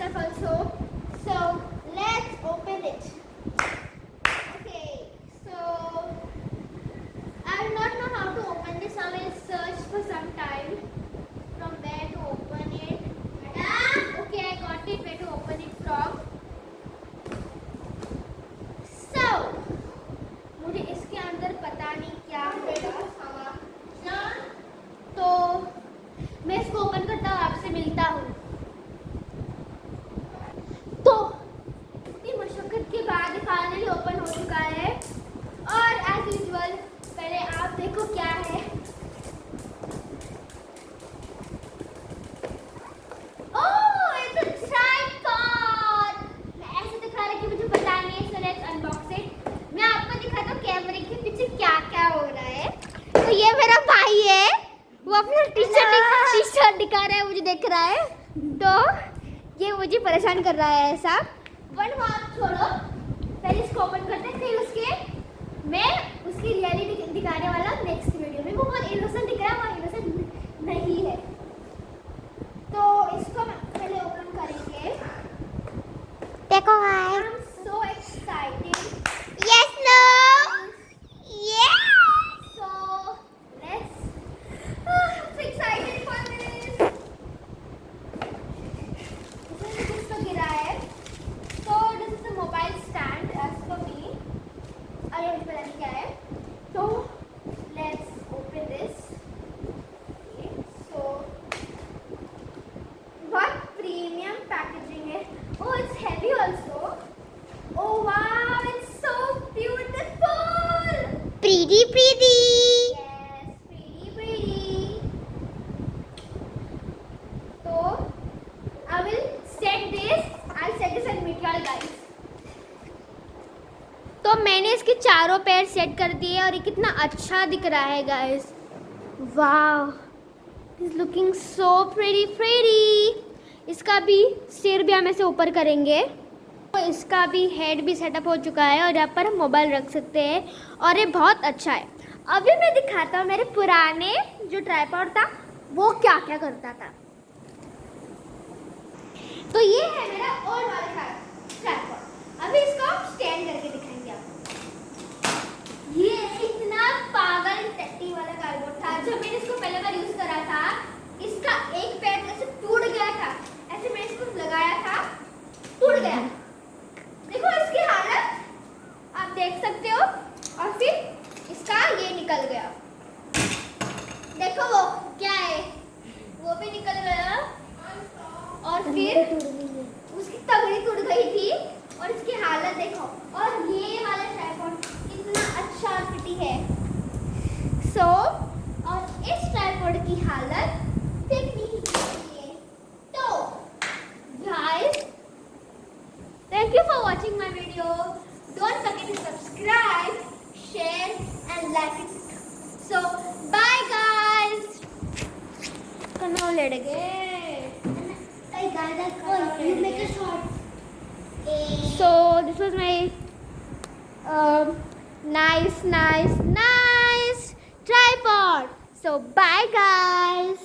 stuff also. So let's open it. Okay, so I do not know how to open this. I will search for some time from where to open it. Okay, I got it. Where to open it from? So मुझे इसके अंदर पता नहीं क्या है, तो मैं इसको ओपन करता हूँ, आपसे मिलता हूँ। तो इतनी मशक्कत के बाद फाइनली ओपन हो चुका है और एज यूजुअल पहले आप देखो क्या है। ओह, इट्स अ ट्राइपॉड। ऐसे दिखा रहा है कि मुझे पता नहीं है, सो लेट्स अनबॉक्स इट। मैं आपको दिखाता हूँ कैमरे के पीछे क्या क्या हो रहा है। तो ये मेरा भाई है, वो अपना टी शर्ट दिखा रहा है, मुझे देख रहा है, तो ये मुझे परेशान कर रहा है ऐसा। वन बात छोड़ो, पहले इसको ओपन करते हैं, फिर उसके मैं उसकी रियलिटी दिखाने वाला नेक्स्ट वीडियो में। वो बहुत इनोसेंट दिख रहा है, वो इनोसेंट नहीं है। तो इसको पहले ओपन करेंगे। देखो guys. I am so excited. Yes no yes. So let's I'm so excited for this. इसमें कुछ तो गिरा है। So this is the mobile stand as for me. अरे मुझे पता नहीं क्या है। So let's open this. Okay, so what premium packaging है? Oh, it's heavy also. Oh wow, it's so beautiful. Preeti Preeti. Yes, pretty. So I will set this. I'll set this and meet you all guys. तो मैंने इसके चारों पैर set कर दिए और ये कितना अच्छा दिख रहा है guys. Wow, is looking so pretty. इसका भी सिर भी हम ऐसे ऊपर करेंगे, तो इसका भी हेड भी सेटअप हो चुका है और यहाँ पर हम मोबाइल रख सकते हैं और ये बहुत अच्छा है। अभी मैं दिखाता हूँ मेरे पुराने जो ट्राइपॉड था वो क्या क्या करता था। तो ये है मेरा ओल्ड वाला ट्राइपॉड। अभी इसको स्टैंड करके दिखाएंगे आपको। ये इतना पागल टट्टी वाला ट्राइपॉड था। जब मैंने इसको पहले बार यूज करा था, इसका एक पैर ऐसे टूट गया था। ऐसे मैंने इसको लगाया था, टूट गया। देखो इसकी हालत आप देख सकते हो, और फिर इसका ये निकल गया। देखो वो क्या है, वो भी निकल गया, और फिर उसकी तगड़ी टूट गई थी और इसकी हालत देखो। और ये वाला ट्राइपॉड कितना अच्छा और फिटी है। सो और इस ट्राइपॉड की हालत ठीक नहीं है। तो guys, thank you for watching my video. Don't forget to subscribe, share and like it. So bye guys. Come on, let it go. Hey guys, you make a short. So this was my nice tripod. So bye guys.